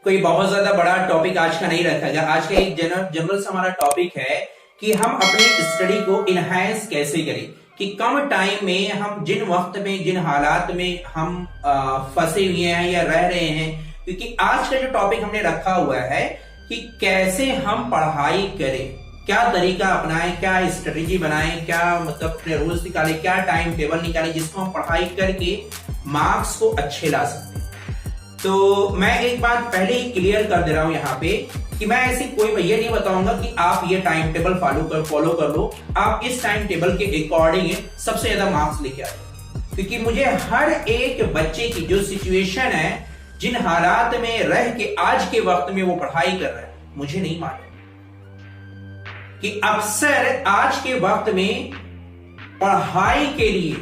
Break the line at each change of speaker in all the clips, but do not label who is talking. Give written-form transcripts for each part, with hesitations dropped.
कोई बहुत ज्यादा बड़ा टॉपिक आज का नहीं रखा गया। आज का एक जनरल सा हमारा टॉपिक है कि हम अपनी स्टडी को इनहांस कैसे करें, कि कम टाइम में हम जिन वक्त में जिन हालात में हम फंसे हुए हैं या रह रहे हैं। क्योंकि आज का जो टॉपिक हमने रखा हुआ है कि कैसे हम पढ़ाई करें, क्या तरीका अपनाएं, क्या स्ट्रेटेजी बनाएं, क्या मतलब अपने रूल्स निकालें, क्या टाइम टेबल निकालें जिसको हम पढ़ाई करके मार्क्स को अच्छे ला सकते हैं। तो मैं एक बात पहले ही क्लियर कर दे रहा हूं यहाँ पे कि मैं ऐसी कोई ये नहीं बताऊंगा कि आप ये टाइम टेबल फॉलो कर लो, आप इस टाइम टेबल के अकॉर्डिंग सबसे ज्यादा मार्क्स लेके आए। क्योंकि मुझे हर एक बच्चे की जो सिचुएशन है, जिन हालात में रह के आज के वक्त में वो पढ़ाई कर रहा है, मुझे नहीं मालूम कि अक्सर आज के वक्त में पढ़ाई के लिए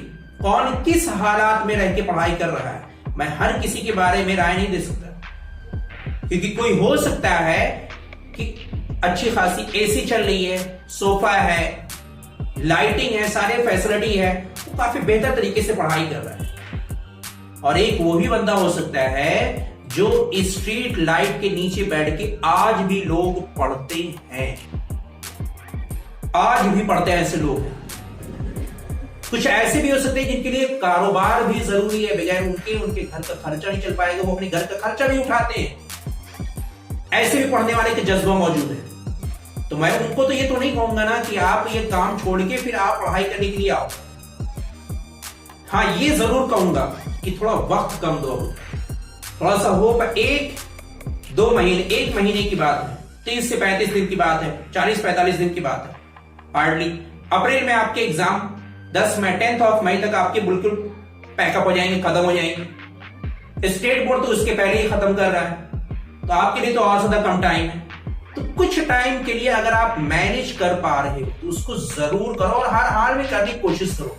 कौन किस हालात में रह के पढ़ाई कर रहा है। मैं हर किसी के बारे में राय नहीं दे सकता, क्योंकि कोई हो सकता है कि अच्छी खासी एसी चल रही है, सोफा है, लाइटिंग है, सारे फैसिलिटी है, वो काफी बेहतर तरीके से पढ़ाई कर रहा है। और एक वो भी बंदा हो सकता है जो स्ट्रीट लाइट के नीचे बैठ के आज भी लोग पढ़ते हैं, आज भी पढ़ते हैं ऐसे लोग। कुछ ऐसे भी हो सकते हैं जिनके लिए कारोबार भी जरूरी है, बगैर उनके घर का खर्चा नहीं चल पाएगा, वो अपने घर का खर्चा भी उठाते हैं। ऐसे भी पढ़ने वाले के जज्बा मौजूद है। तो मैं उनको तो ये तो नहीं कहूंगा ना कि आप ये काम छोड़ के फिर आप पढ़ाई करने के लिए आओ। हाँ, ये जरूर कहूंगा कि थोड़ा वक्त कम दो, थोड़ा सा हो, पर एक महीने की बात है, 30 से 35 दिन की बात है, 40-45 दिन की बात है। हार्डली अप्रैल में आपके एग्जाम 10 ऑफ मई तक आपके बिल्कुल पैकअप हो जाएंगे, खत्म हो जाएंगे। स्टेट बोर्ड तो उसके पहले ही खत्म कर रहा है, तो आपके लिए तो और ज्यादा कम टाइम है। तो कुछ टाइम के लिए अगर आप मैनेज कर पा रहे हो तो उसको जरूर करो और हर हाल में करने की कोशिश करो।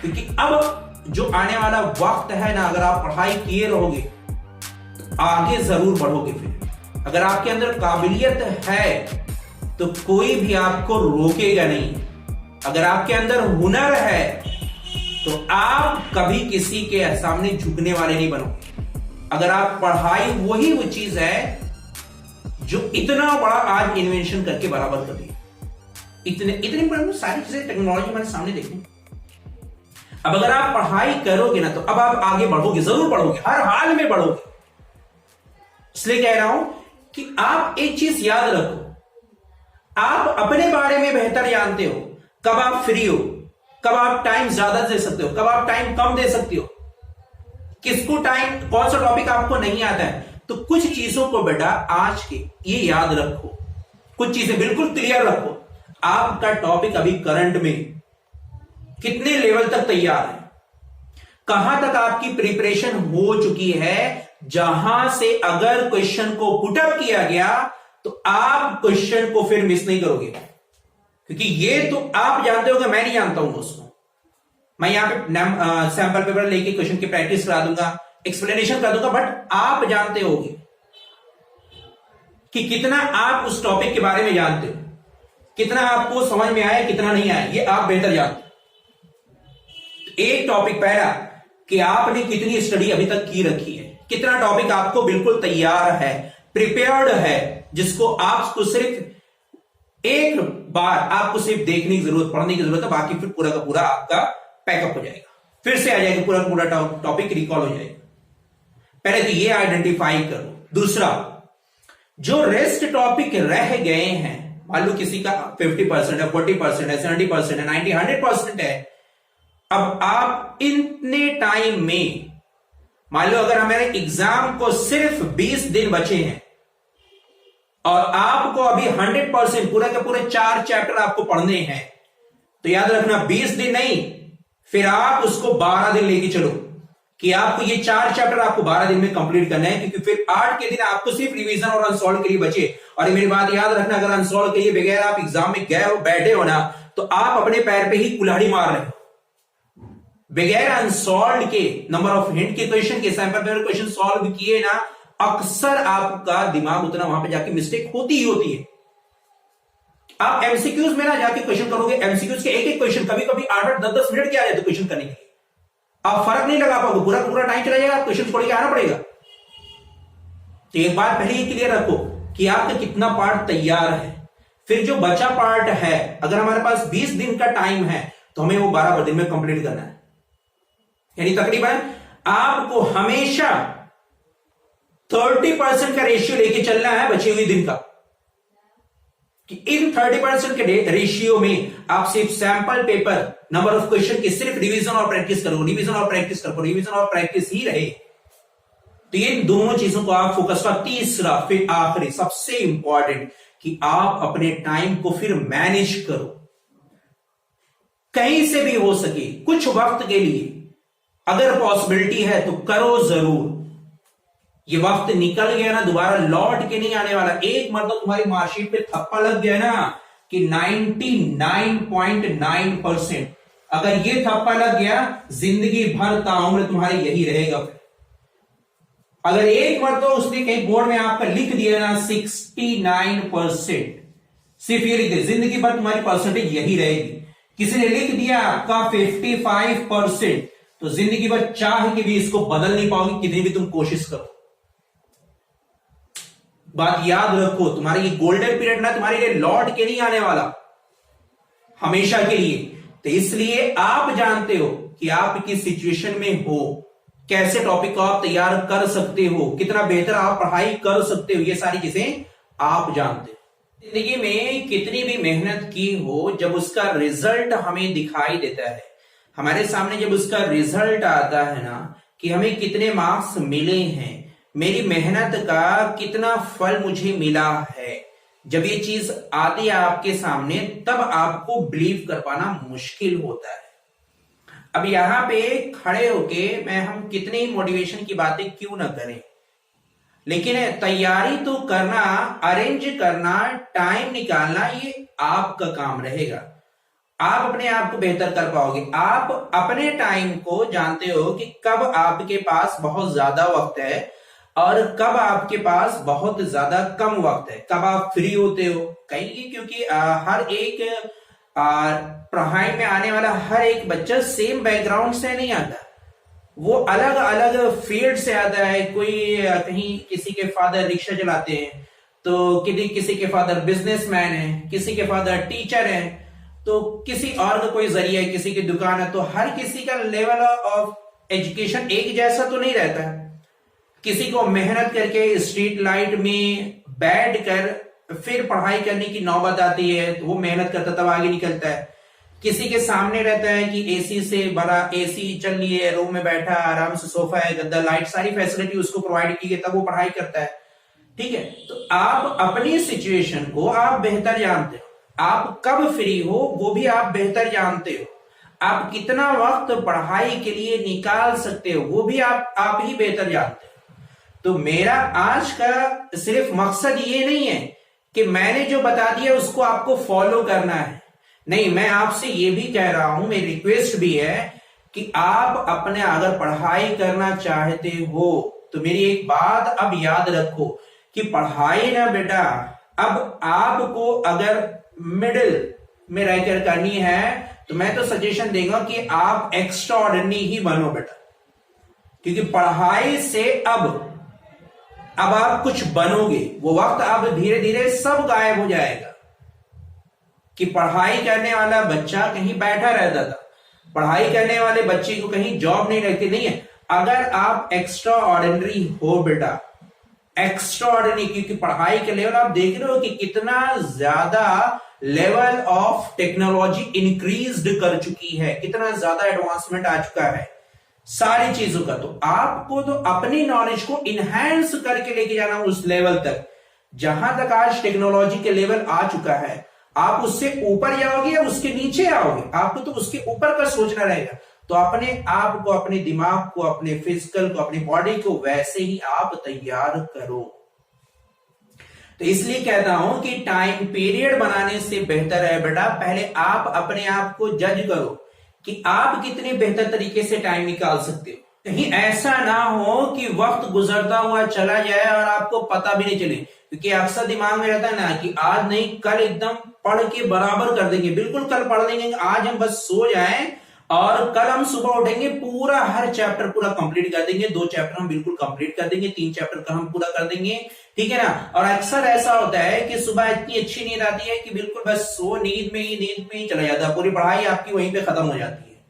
क्योंकि अब जो आने वाला वक्त है ना, अगर आप पढ़ाई किए रहोगे तो आगे जरूर बढ़ोगे। फिर अगर आपके अंदर काबिलियत है तो कोई भी आपको रोकेगा नहीं। अगर आपके अंदर हुनर है तो आप कभी किसी के सामने झुकने वाले नहीं बनोगे। अगर आप पढ़ाई वही वो चीज है जो इतना बड़ा आज इन्वेंशन करके बराबर कर दी। इतनी बड़ी सारी चीजें टेक्नोलॉजी हमारे सामने देखी। अब अगर आप पढ़ाई करोगे ना तो अब आप आगे बढ़ोगे, जरूर बढ़ोगे, हर हाल में बढ़ोगे। इसलिए कह रहा हूं कि आप एक चीज याद रखो, आप अपने बारे में बेहतर जानते हो कब आप फ्री हो, कब आप टाइम ज्यादा दे सकते हो, कब आप टाइम कम दे सकते हो, किसको टाइम, कौन सा टॉपिक आपको नहीं आता है। तो कुछ चीजों को बेटा आज के ये याद रखो, कुछ चीजें बिल्कुल क्लियर रखो। आपका टॉपिक अभी करंट में कितने लेवल तक तैयार है, कहां तक आपकी प्रिपरेशन हो चुकी है, जहां से अगर क्वेश्चन को पुटअप किया गया तो आप क्वेश्चन को फिर मिस नहीं करोगे। क्योंकि ये तो आप जानते हो, मैं नहीं जानता हूं दोस्तों। मैं यहां पे सैंपल पेपर लेके क्वेश्चन की प्रैक्टिस करा दूंगा, एक्सप्लेनेशन कर दूंगा, बट आप जानते होंगे कि कितना आप उस टॉपिक के बारे में जानते हो, कितना आपको समझ में आया, कितना नहीं आया, ये आप बेहतर जानते हो। एक टॉपिक पहला कि आपने कितनी स्टडी अभी तक की रखी है, कितना टॉपिक आपको बिल्कुल तैयार है, प्रिपेयर्ड है, जिसको आपको सिर्फ एक बार आपको सिर्फ देखने की जरूरत, पढ़ने की जरूरत है, बाकी फिर पूरा का पूरा आपका पैकअप हो जाएगा, फिर से आ जाएगा, पूरा पूरा टॉपिक रिकॉल हो जाएगा। पहले तो ये आइडेंटिफाई करो। दूसरा, जो रेस्ट टॉपिक रह गए हैं, मान लो किसी का 50% है, 40% है, 70% है, 90, 100% है। अब आप इतने टाइम में, मान लो अगर हमारे एग्जाम को सिर्फ 20 दिन बचे हैं और आपको अभी 100% पूरा के पूरे 4 चैप्टर आपको पढ़ने हैं, तो याद रखना 20 दिन नहीं, फिर आप उसको 12 दिन लेके चलो कि आपको ये 4 चैप्टर आपको 12 दिन में कंप्लीट करना है। क्योंकि फिर 8 के दिन आपको सिर्फ रिवीजन और अनसॉल्व के लिए बचे। और मेरी बात याद रखना, अगर अनसॉल्व के लिए बगैर आप एग्जाम में गए हो, बैठे हो ना, तो आप अपने पैर पे ही कुल्हाड़ी मार रहे हो। बगैर अनसॉल्व के, नंबर ऑफ हिंट के क्वेश्चन के, सैंपल पेपर क्वेश्चन सॉल्व किए ना, अक्सर आपका दिमाग उतना वहां पे जाके मिस्टेक होती ही होती है। आप एमसीक्यूज में ना जाके क्वेश्चन करोगे, एमसीक्यूज के एक एक क्वेश्चन कभी कभी 8-8, 10-10 मिनट के आ जाते क्वेश्चन करने के, आप फर्क नहीं लगा पाओगे, पूरा पूरा टाइम चला जाएगा, क्वेश्चन छोड़ के आना पड़ेगा। तो एक बात पहले ये क्लियर रखो कि आपका कितना पार्ट तैयार है, फिर जो बचा पार्ट है, अगर हमारे पास 20 दिन का टाइम है तो हमें वो 12 दिन में कंप्लीट करना है। यानी तकरीबन आपको हमेशा 30% का रेशियो लेके चलना है बचे हुए दिन का, कि इन 30% के रेशियो में आप सिर्फ sample paper number of question की सिर्फ रिवीजन और प्रैक्टिस करो, रिवीजन और प्रैक्टिस करो, रिवीजन और प्रैक्टिस ही रहे। तो ये दोनों चीजों को आप फोकस करो। तीसरा फिर आखिरी सबसे इंपॉर्टेंट कि आप अपने टाइम को फिर मैनेज करो, कहीं से भी हो सके कुछ वक्त के लिए अगर पॉसिबिलिटी है तो करो जरूर। ये वक्त निकल गया ना, दोबारा लौट के नहीं आने वाला। एक मतलब तुम्हारी मार्कशीट पे थप्पा लग गया ना कि 99.9%, अगर ये थप्पा लग गया जिंदगी भर ताउम्र तुम्हारे यही रहेगा। अगर एक बार तो उसने कहीं बोर्ड में आपका लिख दिया ना 69%, सिर्फ ये लिख दिया, जिंदगी भर तुम्हारी परसेंटेज यही रहेगी। किसी ने लिख दिया आपका 55%, तो जिंदगी भर चाह के भी इसको बदल नहीं पाओगे कितनी भी तुम कोशिश करो। बात याद रखो, तुम्हारा ये गोल्डन पीरियड ना तुम्हारे लिए लौट के नहीं आने वाला हमेशा के लिए। तो इसलिए आप जानते हो कि आप किस सिचुएशन में हो, कैसे टॉपिक को आप तैयार कर सकते हो, कितना बेहतर आप पढ़ाई कर सकते हो, ये सारी चीजें आप जानते हो। जिंदगी में कितनी भी मेहनत की हो, जब उसका रिजल्ट हमें दिखाई देता है, हमारे सामने जब उसका रिजल्ट आता है ना कि हमें कितने मार्क्स मिले हैं, मेरी मेहनत का कितना फल मुझे मिला है, जब ये चीज आती है आपके सामने तब आपको बिलीव कर पाना मुश्किल होता है। अब यहां पे खड़े होके हम कितने मोटिवेशन की बातें क्यों ना करें, लेकिन तैयारी तो करना, अरेंज करना, टाइम निकालना ये आपका काम रहेगा। आप अपने आप को बेहतर कर पाओगे। आप अपने टाइम को जानते हो कि कब आपके पास बहुत ज्यादा वक्त है और कब आपके पास बहुत ज्यादा कम वक्त है, कब आप फ्री होते हो। कहीं क्योंकि हर एक पढ़ाई में आने वाला हर एक बच्चा सेम बैकग्राउंड से नहीं आता, वो अलग अलग फील्ड से आता है। कोई कहीं किसी के फादर रिक्शा चलाते हैं, तो किसी के फादर बिजनेसमैन है, किसी के फादर टीचर है, तो किसी और का कोई जरिया है, किसी की दुकान है। तो हर किसी का लेवल ऑफ एजुकेशन एक जैसा तो नहीं रहता। किसी को मेहनत करके स्ट्रीट लाइट में बैठ कर फिर पढ़ाई करने की नौबत आती है, तो वो मेहनत करता तब आगे निकलता है। किसी के सामने रहता है कि एसी से बड़ा एसी चल रही है, रूम में बैठा आराम से, सोफा है, गद्दा, लाइट, सारी फैसिलिटी उसको प्रोवाइड की गई, तब वो पढ़ाई करता है। ठीक है, तो आप अपनी सिचुएशन को आप बेहतर जानते हो, आप कब फ्री हो वो भी आप बेहतर जानते हो, आप कितना वक्त पढ़ाई के लिए निकाल सकते हो वो भी आप ही बेहतर जानते हो। तो मेरा आज का सिर्फ मकसद ये नहीं है कि मैंने जो बता दिया उसको आपको फॉलो करना है, नहीं, मैं आपसे ये भी कह रहा हूं, मेरी रिक्वेस्ट भी है कि आप अपने अगर पढ़ाई करना चाहते हो तो मेरी एक बात अब याद रखो कि पढ़ाई ना बेटा अब आपको अगर मिडिल में रहकर करनी है तो मैं तो सजेशन देगा कि आप एक्स्ट्रा ऑर्डिनरी ही बनो बेटा, क्योंकि पढ़ाई से अब आप कुछ बनोगे, वो वक्त अब धीरे धीरे सब गायब हो जाएगा। कि पढ़ाई करने वाला बच्चा कहीं बैठा रहता था, पढ़ाई करने वाले बच्चे को कहीं जॉब नहीं लगती, नहीं है। अगर आप एक्स्ट्रा ऑर्डिनरी हो बेटा, एक्स्ट्रा ऑर्डिनरी, क्योंकि पढ़ाई के लेवल आप देख रहे हो कि कितना ज्यादा लेवल ऑफ टेक्नोलॉजी इंक्रीज्ड कर चुकी है, कितना ज्यादा एडवांसमेंट आ चुका है सारी चीजों का। तो आपको तो अपनी नॉलेज को इनहैंस करके लेके जाना उस लेवल तक जहां तक आज टेक्नोलॉजी के लेवल आ चुका है। आप उससे ऊपर जाओगे या उसके नीचे आओगे, आपको तो उसके ऊपर का सोचना रहेगा। तो अपने आप को, अपने दिमाग को, अपने फिजिकल को, अपनी बॉडी को वैसे ही आप तैयार करो। तो इसलिए कहता हूं कि टाइम पीरियड बनाने से बेहतर है बेटा पहले आप अपने आप को जज करो कि आप कितने बेहतर तरीके से टाइम निकाल सकते हो। कहीं ऐसा ना हो कि वक्त गुजरता हुआ चला जाए और आपको पता भी नहीं चले, क्योंकि अक्सर दिमाग में रहता है ना कि आज नहीं कल एकदम पढ़ के बराबर कर देंगे, बिल्कुल कल पढ़ लेंगे, आज हम बस सो जाएं और कल हम सुबह उठेंगे, पूरा हर चैप्टर पूरा कंप्लीट कर देंगे। 2 चैप्टर हम बिल्कुल कंप्लीट कर देंगे, 3 चैप्टर का हम पूरा कर देंगे, ठीक है ना। और अक्सर ऐसा होता है कि सुबह इतनी अच्छी नींद आती है कि बिल्कुल बस सो नींद में ही चला जाता है, पूरी पढ़ाई आपकी वहीं पे खत्म हो जाती है,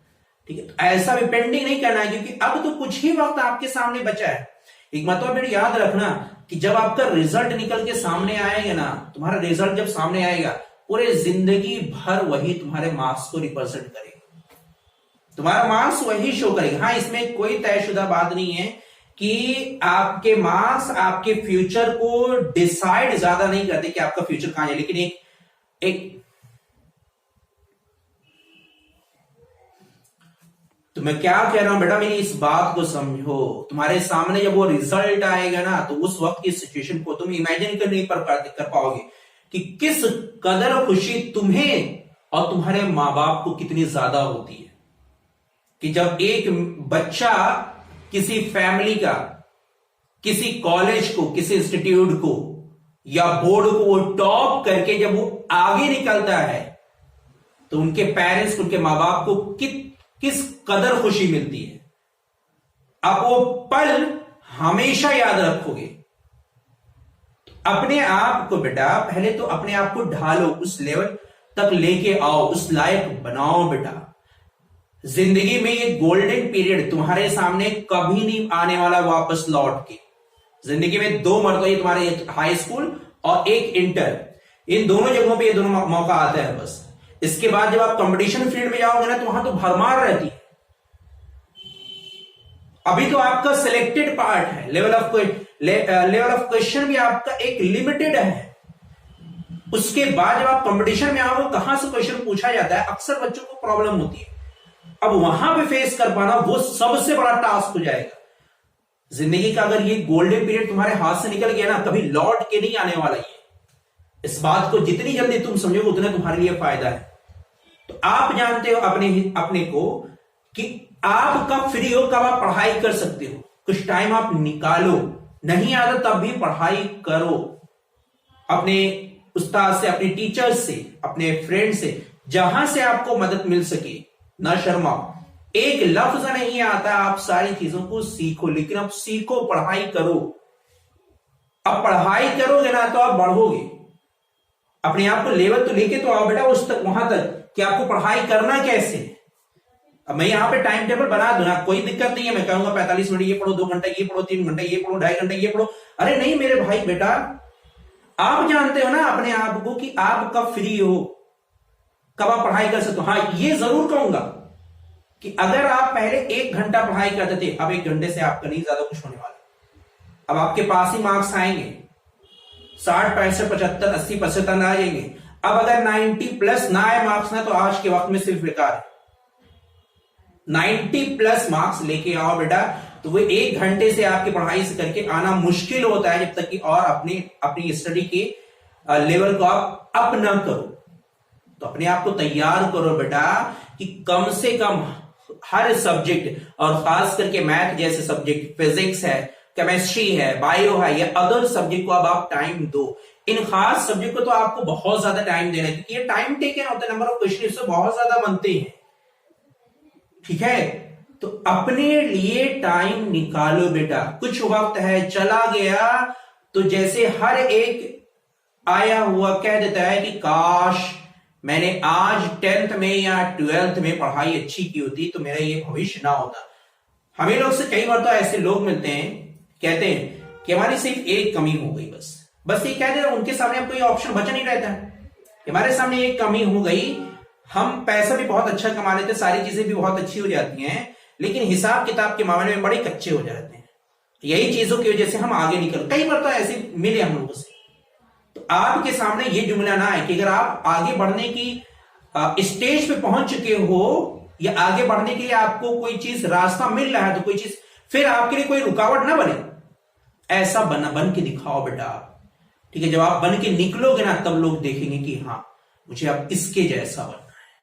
ठीक है। तो ऐसा भी पेंडिंग नहीं करना है, क्योंकि अब तो कुछ ही वक्त आपके सामने बचा है। एक मतलब मेरी याद रखना कि जब आपका रिजल्ट निकल के सामने आएगा ना, तुम्हारा रिजल्ट जब सामने आएगा, पूरे जिंदगी भर वही तुम्हारे मार्क्स को रिप्रेजेंट करेगा, तुम्हारा मार्क्स वही शो करेगा। हाँ, इसमें कोई तयशुदा बात नहीं है कि आपके मार्क्स आपके फ्यूचर को डिसाइड ज्यादा नहीं करते कि आपका फ्यूचर कहां है, लेकिन एक तो मैं क्या कह रहा हूं बेटा, मेरी इस बात को समझो। तुम्हारे सामने जब वो रिजल्ट आएगा ना, तो उस वक्त की सिचुएशन को तुम इमेजिन कर पाओगे कि किस कदर खुशी तुम्हें और तुम्हारे मां बाप को कितनी ज्यादा होती है कि जब एक बच्चा किसी फैमिली का, किसी कॉलेज को, किसी इंस्टीट्यूट को या बोर्ड को वो टॉप करके जब वो आगे निकलता है, तो उनके पेरेंट्स, उनके मां बाप को किस कदर खुशी मिलती है। आप वो पल हमेशा याद रखोगे। अपने आप को बेटा, पहले तो अपने आप को ढालो, उस लेवल तक लेके आओ, उस लायक बनाओ बेटा। जिंदगी में ये गोल्डन पीरियड तुम्हारे सामने कभी नहीं आने वाला वापस लौट के। जिंदगी में 2 मरतबा ये तुम्हारे, एक हाई स्कूल और एक इंटर, इन दोनों जगहों पे ये दोनों मौका आता है बस। इसके बाद जब आप कंपटीशन फील्ड में जाओगे ना, तो वहां तो भरमार रहती है। अभी तो आपका सिलेक्टेड पार्ट है, लेवल ऑफ क्वेश्चन भी आपका एक लिमिटेड है। उसके बाद जब आप कंपटीशन में आओगे, कहां से क्वेश्चन पूछा जाता है, अक्सर बच्चों को प्रॉब्लम होती है। अब वहां पे फेस कर पाना वो सबसे बड़ा टास्क हो जाएगा। जिंदगी का अगर ये गोल्डन पीरियड तुम्हारे हाथ से निकल गया ना, कभी लौट के नहीं आने वाला ये। इस बात को जितनी जल्दी तुम समझोगे उतना तुम्हारे लिए फायदा है। तो आप जानते हो अपने को कि आप कब फ्री हो, कब आप पढ़ाई कर सकते हो। कुछ टाइम आप निकालो, नहीं आता तब भी पढ़ाई करो। अपने उस्ताद से, अपने टीचर से, अपने फ्रेंड से, जहां से आपको मदद मिल सके, ना शर्माओ। एक लफ्ज नहीं आता, आप सारी चीजों को सीखो, लेकिन अब सीखो, पढ़ाई करो। अब पढ़ाई करोगे ना तो आप बढ़ोगे। अपने आप को लेवल तो लेके तो आओ बेटा उस तक, वहां तक कि आपको पढ़ाई करना कैसे। अब मैं यहां पे टाइम टेबल बना दूं ना, कोई दिक्कत नहीं है। मैं कहूंगा 45 मिनट ये पढ़ो, 2 घंटा ये पढ़ो, 3 घंटे ये पढ़ो, 2.5 घंटे ये पढ़ो। अरे नहीं मेरे भाई बेटा, आप जानते हो ना अपने आप को कि आप कब फ्री हो, कब आप पढ़ाई कर सकते हो। हाँ, ये जरूर कहूंगा कि अगर आप पहले 1 घंटा पढ़ाई करते थे, अब 1 घंटे से आपका नहीं ज्यादा कुछ होने वाला। अब आपके पास ही मार्क्स आएंगे, 60, 65, 75, 80% आ जाएंगे। अब अगर 90+ ना आए मार्क्स ना, तो आज के वक्त में सिर्फ बेकार है। 90+ मार्क्स लेके आओ बेटा, तो वो 1 घंटे से आपकी पढ़ाई से करके आना मुश्किल होता है, जब तक कि और अपनी स्टडी के लेवल को आप अप ना करो। तो अपने आप को तैयार करो बेटा कि कम से कम हर सब्जेक्ट, और खास करके मैथ जैसे सब्जेक्ट, फिजिक्स है, केमिस्ट्री है, बायो है, या अदर सब्जेक्ट को अब आप टाइम दो। इन खास सब्जेक्ट को तो आपको बहुत ज्यादा टाइम देना है, क्योंकि ये टाइम टेकन होता है, नंबर ऑफ क्वेश्चन इससे बहुत ज्यादा बनते हैं, ठीक है। तो अपने लिए टाइम निकालो बेटा। कुछ वक्त है, चला गया तो जैसे हर एक आया हुआ कह देता है कि काश मैंने आज 10th में या 12th में पढ़ाई अच्छी की होती तो मेरा ये भविष्य ना होता। हमें लोग से कई बार तो ऐसे लोग मिलते हैं, कहते हैं कि हमारी सिर्फ एक कमी हो गई, बस ये कह देते हैं। उनके सामने अब कोई ऑप्शन बचा नहीं रहता है। हमारे सामने एक कमी हो गई, हम पैसा भी बहुत अच्छा कमा लेते, सारी चीजें भी बहुत अच्छी हो जाती हैं, लेकिन हिसाब किताब के मामले में बड़े कच्चे हो जाते हैं। यही चीजों की वजह से हम आगे निकल, कई बार तो ऐसे मिले हम लोगों से। तो आपके सामने ये जुमला ना है कि अगर आप आगे बढ़ने की स्टेज पे पहुंच चुके हो या आगे बढ़ने के लिए आपको कोई चीज रास्ता मिल रहा है, तो कोई चीज फिर आपके लिए कोई रुकावट ना बने। ऐसा बन के दिखाओ बेटा, ठीक है। जब आप बन के निकलोगे ना, तब लोग देखेंगे कि हाँ मुझे अब इसके जैसा बनना।